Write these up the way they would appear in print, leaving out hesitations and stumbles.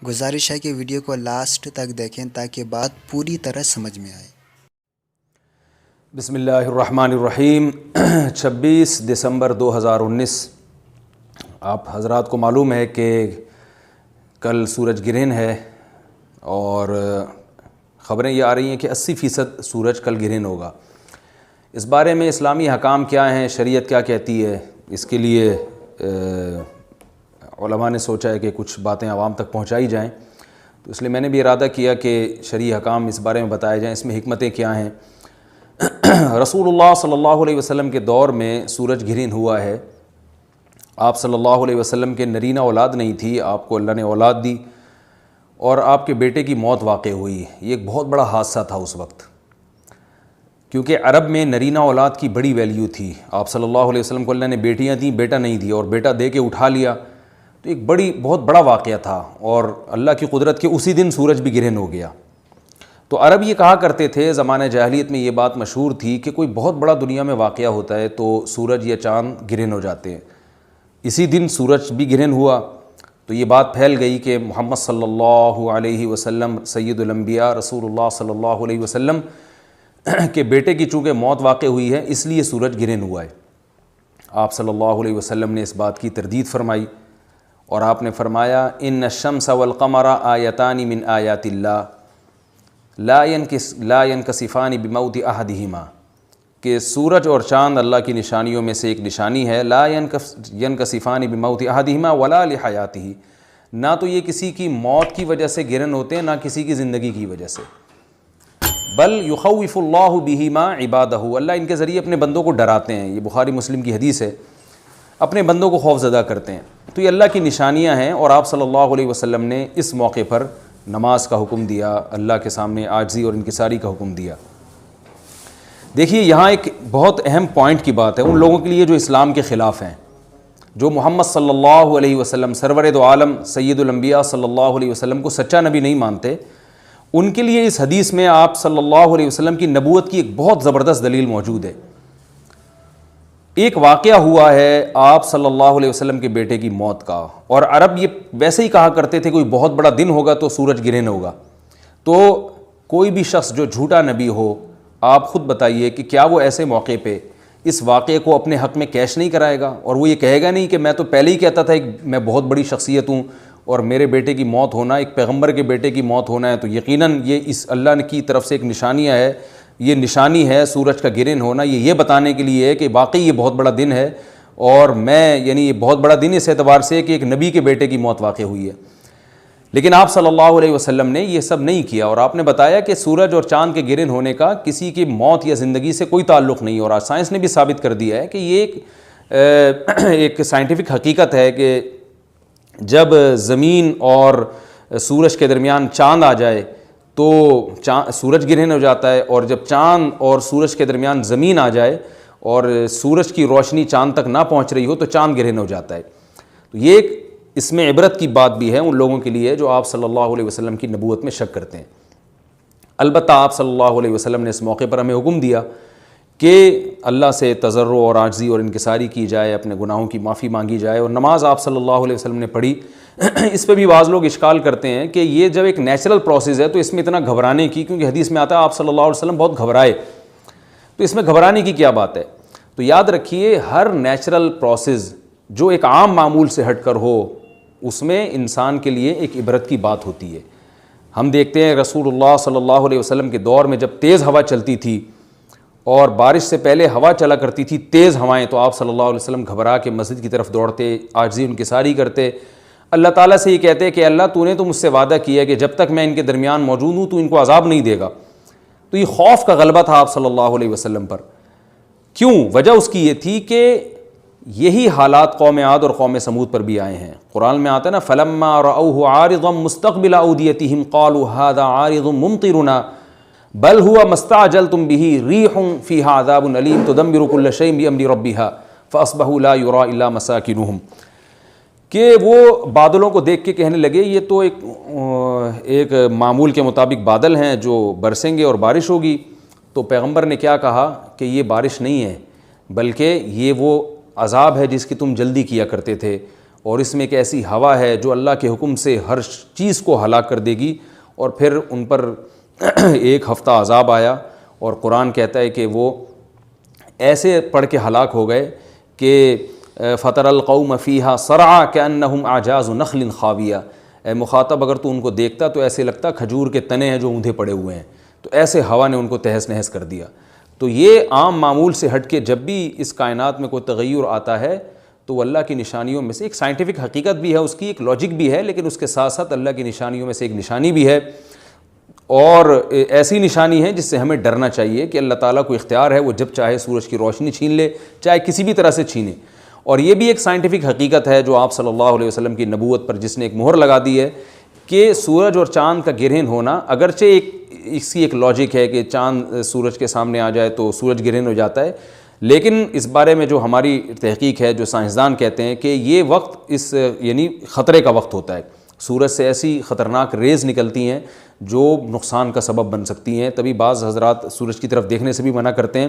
گزارش ہے کہ ویڈیو کو لاسٹ تک دیکھیں تاکہ بات پوری طرح سمجھ میں آئے۔ بسم اللہ الرحمن الرحیم۔ 26 دسمبر 2019۔ آپ حضرات کو معلوم ہے کہ کل سورج گرہن ہے اور خبریں یہ آ رہی ہیں کہ 80% سورج کل گرہن ہوگا۔ اس بارے میں اسلامی حکام کیا ہیں، شریعت کیا کہتی ہے، اس کے لیے علماء نے سوچا ہے کہ کچھ باتیں عوام تک پہنچائی جائیں، تو اس لیے میں نے بھی ارادہ کیا کہ شرعی حکام اس بارے میں بتائے جائیں، اس میں حکمتیں کیا ہیں۔ رسول اللہ صلی اللہ علیہ وسلم کے دور میں سورج گرہن ہوا ہے۔ آپ صلی اللہ علیہ وسلم کے نرینہ اولاد نہیں تھی، آپ کو اللہ نے اولاد دی اور آپ کے بیٹے کی موت واقع ہوئی۔ یہ ایک بہت بڑا حادثہ تھا اس وقت، کیونکہ عرب میں نرینہ اولاد کی بڑی ویلیو تھی۔ آپ صلی اللہ علیہ وسلم کو اللہ نے بیٹیاں دیں، بیٹا نہیں دی، اور بیٹا دے کے اٹھا لیا، تو ایک بہت بڑا واقعہ تھا، اور اللہ کی قدرت کے اسی دن سورج بھی گرہن ہو گیا۔ تو عرب یہ کہا کرتے تھے، زمانہ جاہلیت میں یہ بات مشہور تھی کہ کوئی بہت بڑا دنیا میں واقعہ ہوتا ہے تو سورج یا چاند گرہن ہو جاتے ہیں۔ اسی دن سورج بھی گرہن ہوا تو یہ بات پھیل گئی کہ محمد صلی اللہ علیہ وسلم سید الانبیاء رسول اللہ صلی اللہ علیہ وسلم کے بیٹے کی چونکہ موت واقع ہوئی ہے، اس لیے سورج گرہن ہوا ہے۔ آپ صلی اللہ علیہ وسلم نے اس بات کی تردید فرمائی اور آپ نے فرمایا ان الشمس والقمر آیتان من آیات اللہ لا ینکسفان بموت احدہما، کہ سورج اور چاند اللہ کی نشانیوں میں سے ایک نشانی ہے، لا ینکسفان بموت احدہما ولا لحیاتہ، نہ تو یہ کسی کی موت کی وجہ سے گرہن ہوتے ہیں، نہ کسی کی زندگی کی وجہ سے، بل یخوف اللہ بہما عبادہ، اللہ ان کے ذریعے اپنے بندوں کو ڈراتے ہیں۔ یہ بخاری مسلم کی حدیث ہے، اپنے بندوں کو خوف زدہ کرتے ہیں۔ تو یہ اللہ کی نشانیاں ہیں، اور آپ صلی اللہ علیہ وسلم نے اس موقع پر نماز کا حکم دیا، اللہ کے سامنے عاجزی اور انکساری کا حکم دیا۔ دیکھیے یہاں ایک بہت اہم پوائنٹ کی بات ہے ان لوگوں کے لیے جو اسلام کے خلاف ہیں، جو محمد صلی اللہ علیہ وسلم سرور دو عالم سید الانبیاء صلی اللہ علیہ وسلم کو سچا نبی نہیں مانتے۔ ان کے لیے اس حدیث میں آپ صلی اللہ علیہ وسلم کی نبوت کی ایک بہت زبردست دلیل موجود ہے۔ ایک واقعہ ہوا ہے آپ صلی اللہ علیہ وسلم کے بیٹے کی موت کا، اور عرب یہ ویسے ہی کہا کرتے تھے کوئی بہت بڑا دن ہوگا تو سورج گرہن ہوگا۔ تو کوئی بھی شخص جو جھوٹا نبی ہو، آپ خود بتائیے کہ کیا وہ ایسے موقع پہ اس واقعے کو اپنے حق میں کیش نہیں کرائے گا، اور وہ یہ کہے گا نہیں کہ میں تو پہلے ہی کہتا تھا کہ میں بہت بڑی شخصیت ہوں اور میرے بیٹے کی موت ہونا، ایک پیغمبر کے بیٹے کی موت ہونا ہے تو یقیناً یہ اس اللہ کی طرف سے ایک نشانیاں ہے، یہ نشانی ہے سورج کا گرہن ہونا، یہ بتانے کے لیے ہے کہ واقعی یہ بہت بڑا دن ہے، اور یعنی یہ بہت بڑا دن اس اعتبار سے کہ ایک نبی کے بیٹے کی موت واقع ہوئی ہے۔ لیکن آپ صلی اللہ علیہ وسلم نے یہ سب نہیں کیا، اور آپ نے بتایا کہ سورج اور چاند کے گرہن ہونے کا کسی کی موت یا زندگی سے کوئی تعلق نہیں، اور آج سائنس نے بھی ثابت کر دیا ہے کہ یہ ایک سائنٹیفک حقیقت ہے کہ جب زمین اور سورج کے درمیان چاند آ جائے تو سورج گرہن ہو جاتا ہے، اور جب چاند اور سورج کے درمیان زمین آ جائے اور سورج کی روشنی چاند تک نہ پہنچ رہی ہو تو چاند گرہن ہو جاتا ہے۔ تو یہ ایک اس میں عبرت کی بات بھی ہے ان لوگوں کے لیے جو آپ صلی اللہ علیہ وسلم کی نبوت میں شک کرتے ہیں۔ البتہ آپ صلی اللہ علیہ وسلم نے اس موقع پر ہمیں حکم دیا کہ اللہ سے تضرع اور عاجزی اور انکساری کی جائے، اپنے گناہوں کی معافی مانگی جائے، اور نماز آپ صلی اللہ علیہ وسلم نے پڑھی۔ اس پہ بھی بعض لوگ اشکال کرتے ہیں کہ یہ جب ایک نیچرل پروسیس ہے تو اس میں اتنا گھبرانے کی، کیونکہ حدیث میں آتا ہے آپ صلی اللہ علیہ وسلم بہت گھبرائے، تو اس میں گھبرانے کی کیا بات ہے؟ تو یاد رکھیے ہر نیچرل پروسیس جو ایک عام معمول سے ہٹ کر ہو، اس میں انسان کے لیے ایک عبرت کی بات ہوتی ہے۔ ہم دیکھتے ہیں رسول اللہ صلی اللہ علیہ وسلم کے دور میں جب تیز ہوا چلتی تھی اور بارش سے پہلے ہوا چلا کرتی تھی تیز ہوائیں، تو آپ صلی اللہ علیہ وسلم گھبرا کے مسجد کی طرف دوڑتے، عاجزی انکساری کرتے، اللہ تعالیٰ سے یہ کہتے کہ اللہ تو نے تو مجھ سے وعدہ کیا کہ جب تک میں ان کے درمیان موجود ہوں تو ان کو عذاب نہیں دے گا۔ تو یہ خوف کا غلبہ تھا آپ صلی اللہ علیہ وسلم پر۔ کیوں؟ وجہ اس کی یہ تھی کہ یہی حالات قوم عاد اور قوم سمود پر بھی آئے ہیں۔ قرآن میں آتا ہے نا فَلَمَّا رَأَوْهُ عَارِضًا مُسْتَقْبِلَ أَوْدِيَتِهِمْ قَالُوا هَذَا عَارِضٌ مُمْطِرُنَا بَلْ هُوَ مَا اسْتَعْجَلْتُمْ بِهِ رِيحٌ فِيهَا عَذَابٌ أَلِيمٌ تُدَمِّرُ كُلَّ شَيْءٍ بِأَمْرِ رَبِّهَا فَأَصْبَحُوا لَا يُرَىٰ إِلَّا مَسَاكِنُهُمْ، کہ وہ بادلوں کو دیکھ کے کہنے لگے یہ تو ایک معمول کے مطابق بادل ہیں جو برسیں گے اور بارش ہوگی۔ تو پیغمبر نے کیا کہا کہ یہ بارش نہیں ہے بلکہ یہ وہ عذاب ہے جس کی تم جلدی کیا کرتے تھے، اور اس میں ایک ایسی ہوا ہے جو اللہ کے حکم سے ہر چیز کو ہلاک کر دے گی، اور پھر ان پر ایک ہفتہ عذاب آیا، اور قرآن کہتا ہے کہ وہ ایسے پڑھ کے ہلاک ہو گئے کہ فَتَرَ الْقَوْمَ فِيهَا صَرْعَىٰ كَأَنَّهُمْ أَعْجَازُ نَخْلٍ خَاوِيَةٍ، اے مخاطب اگر تو ان کو دیکھتا تو ایسے لگتا کھجور کے تنے ہیں جو اوندھے پڑے ہوئے ہیں، تو ایسے ہوا نے ان کو تہس نہس کر دیا۔ تو یہ عام معمول سے ہٹ کے جب بھی اس کائنات میں کوئی تغیر آتا ہے تو وہ اللہ کی نشانیوں میں سے ایک سائنٹیفک حقیقت بھی ہے، اس کی ایک لاجک بھی ہے، لیکن اس کے ساتھ ساتھ اللہ کی نشانیوں میں سے ایک نشانی بھی ہے، اور ایسی نشانی ہے جس سے ہمیں ڈرنا چاہیے کہ اللہ تعالیٰ کو اختیار ہے، وہ جب چاہے سورج کی روشنی چھین لے، چاہے کسی بھی طرح سے چھینے۔ اور یہ بھی ایک سائنٹیفک حقیقت ہے جو آپ صلی اللہ علیہ وسلم کی نبوت پر جس نے ایک مہر لگا دی ہے کہ سورج اور چاند کا گرہن ہونا، اگرچہ اس کی ایک لاجک ہے کہ چاند سورج کے سامنے آ جائے تو سورج گرہن ہو جاتا ہے، لیکن اس بارے میں جو ہماری تحقیق ہے، جو سائنسدان کہتے ہیں کہ یہ وقت یعنی خطرے کا وقت ہوتا ہے، سورج سے ایسی خطرناک ریز نکلتی ہیں جو نقصان کا سبب بن سکتی ہیں، تبھی بعض حضرات سورج کی طرف دیکھنے سے بھی منع کرتے ہیں،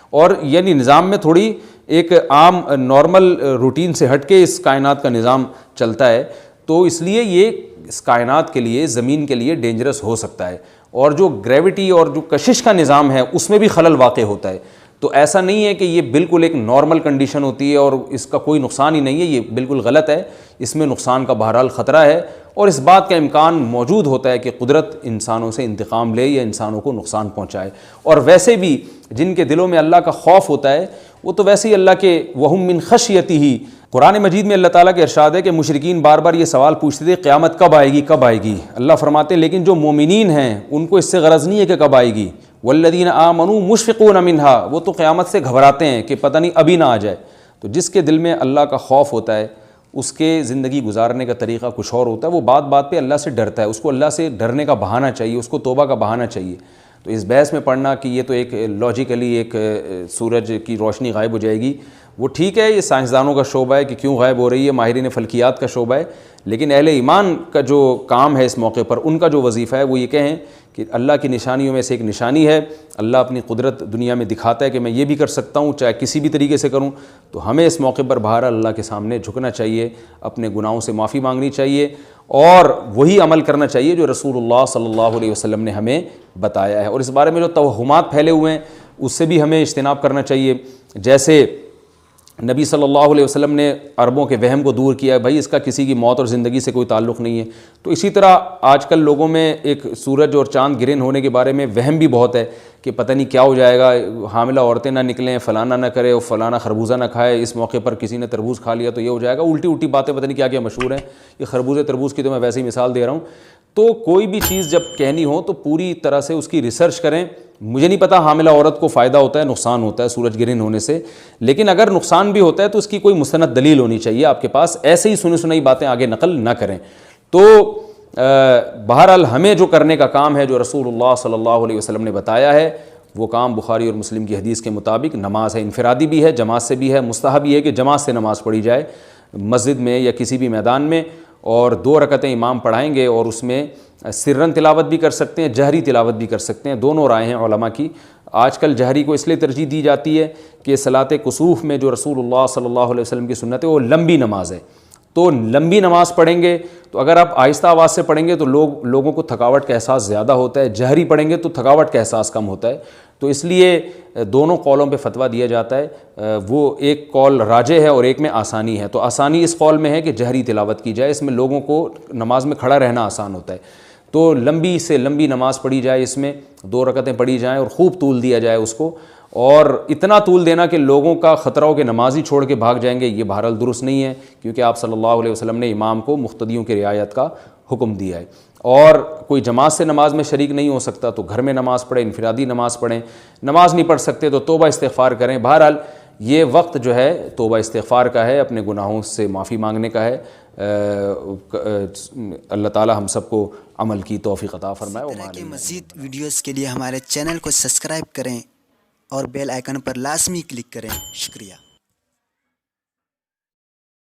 اور یعنی نظام میں تھوڑی ایک عام نارمل روٹین سے ہٹ کے اس کائنات کا نظام چلتا ہے، تو اس لیے یہ اس کائنات کے لیے، زمین کے لیے ڈینجرس ہو سکتا ہے، اور جو گریوٹی اور جو کشش کا نظام ہے اس میں بھی خلل واقع ہوتا ہے۔ تو ایسا نہیں ہے کہ یہ بالکل ایک نارمل کنڈیشن ہوتی ہے اور اس کا کوئی نقصان ہی نہیں ہے، یہ بالکل غلط ہے، اس میں نقصان کا بہرحال خطرہ ہے، اور اس بات کا امکان موجود ہوتا ہے کہ قدرت انسانوں سے انتقام لے یا انسانوں کو نقصان پہنچائے۔ اور ویسے بھی جن کے دلوں میں اللہ کا خوف ہوتا ہے وہ تو ویسے ہی اللہ کے وَهُم مِّن خَشْيَتِهِ، قرآن مجید میں اللہ تعالیٰ کے ارشاد ہے کہ مشرکین بار بار یہ سوال پوچھتے تھے قیامت کب آئے گی کب آئے گی، اللہ فرماتے ہیں لیکن جو مومنین ہیں ان کو اس سے غرض نہیں ہے کہ کب آئے گی، والذین آمنوا مشفقون منها، وہ تو قیامت سے گھبراتے ہیں کہ پتہ نہیں ابھی نہ آ جائے۔ تو جس کے دل میں اللہ کا خوف ہوتا ہے اس کے زندگی گزارنے کا طریقہ کچھ اور ہوتا ہے، وہ بات بات پہ اللہ سے ڈرتا ہے، اس کو اللہ سے ڈرنے کا بہانہ چاہیے، اس کو توبہ کا بہانہ چاہیے۔ تو اس بحث میں پڑھنا کہ یہ تو ایک لاجیکلی ایک سورج کی روشنی غائب ہو جائے گی، وہ ٹھیک ہے، یہ سائنسدانوں کا شعبہ ہے کہ کیوں غائب ہو رہی ہے، ماہرین فلکیات کا شعبہ ہے، لیکن اہل ایمان کا جو کام ہے اس موقع پر، ان کا جو وظیفہ ہے وہ یہ کہیں کہ اللہ کی نشانیوں میں سے ایک نشانی ہے، اللہ اپنی قدرت دنیا میں دکھاتا ہے کہ میں یہ بھی کر سکتا ہوں چاہے کسی بھی طریقے سے کروں، تو ہمیں اس موقع پر بہرحال اللہ کے سامنے جھکنا چاہیے، اپنے گناہوں سے معافی مانگنی چاہیے، اور وہی عمل کرنا چاہیے جو رسول اللہ صلی اللہ علیہ وسلم نے ہمیں بتایا ہے۔ اور اس بارے میں جو توہمات پھیلے ہوئے ہیں اس سے بھی ہمیں اجتناب کرنا چاہیے، جیسے نبی صلی اللہ علیہ وسلم نے عربوں کے وہم کو دور کیا ہے، بھائی اس کا کسی کی موت اور زندگی سے کوئی تعلق نہیں ہے، تو اسی طرح آج کل لوگوں میں ایک سورج اور چاند گرہن ہونے کے بارے میں وہم بھی بہت ہے کہ پتہ نہیں کیا ہو جائے گا، حاملہ عورتیں نہ نکلیں، فلانا نہ کرے، اور فلانا خربوزہ نہ کھائے، اس موقع پر کسی نے تربوز کھا لیا تو یہ ہو جائے گا، الٹی الٹی باتیں پتہ نہیں کیا کیا مشہور ہیں، یہ خربوزے تربوز کی تو میں ویسے ہی مثال دے رہا ہوں۔ تو کوئی بھی چیز جب کہنی ہو تو پوری طرح سے اس کی ریسرچ کریں۔ مجھے نہیں پتا حاملہ عورت کو فائدہ ہوتا ہے نقصان ہوتا ہے سورج گرہن ہونے سے، لیکن اگر نقصان بھی ہوتا ہے تو اس کی کوئی مستند دلیل ہونی چاہیے آپ کے پاس، ایسے ہی سنی سنائی باتیں آگے نقل نہ کریں۔ تو بہرحال ہمیں جو کرنے کا کام ہے، جو رسول اللہ صلی اللہ علیہ وسلم نے بتایا ہے، وہ کام بخاری اور مسلم کی حدیث کے مطابق نماز ہے، انفرادی بھی ہے، جماعت سے بھی ہے، مستحب یہ ہے کہ جماعت سے نماز پڑھی جائے مسجد میں یا کسی بھی میدان میں، اور 2 رکعتیں امام پڑھائیں گے، اور اس میں سرن تلاوت بھی کر سکتے ہیں، جہری تلاوت بھی کر سکتے ہیں، دونوں رائے ہیں علماء کی۔ آج کل جہری کو اس لیے ترجیح دی جاتی ہے کہ صلاۃ کسوف میں جو رسول اللہ صلی اللہ علیہ وسلم کی سنت ہے وہ لمبی نماز ہے، تو لمبی نماز پڑھیں گے تو اگر آپ آہستہ آواز سے پڑھیں گے تو لوگوں کو تھکاوٹ کا احساس زیادہ ہوتا ہے، جہری پڑھیں گے تو تھکاوٹ کا احساس کم ہوتا ہے، تو اس لیے دونوں قولوں پہ فتویٰ دیا جاتا ہے، وہ ایک قول راجح ہے اور ایک میں آسانی ہے، تو آسانی اس قول میں ہے کہ جہری تلاوت کی جائے، اس میں لوگوں کو نماز میں کھڑا رہنا آسان ہوتا ہے، تو لمبی سے لمبی نماز پڑھی جائے، اس میں 2 رکعتیں پڑھی جائیں اور خوب طول دیا جائے اس کو، اور اتنا طول دینا کہ لوگوں کا خطرہ ہو کہ نماز ہی چھوڑ کے بھاگ جائیں گے، یہ بہرحال درست نہیں ہے، کیونکہ آپ صلی اللہ علیہ وسلم نے امام کو مقتدیوں کی رعایت کا حکم دیا ہے۔ اور کوئی جماعت سے نماز میں شریک نہیں ہو سکتا تو گھر میں نماز پڑھیں، انفرادی نماز پڑھیں، نماز نہیں پڑھ سکتے تو توبہ استغفار کریں۔ بہرحال یہ وقت جو ہے توبہ استغفار کا ہے، اپنے گناہوں سے معافی مانگنے کا ہے۔ اللہ تعالی ہم سب کو عمل کی توفیق عطا فرمائے۔ اس طرح کے مزید ویڈیوز کے لیے ہمارے چینل کو سبسکرائب کریں اور بیل آئیکن پر لازمی کلک کریں۔ شکریہ۔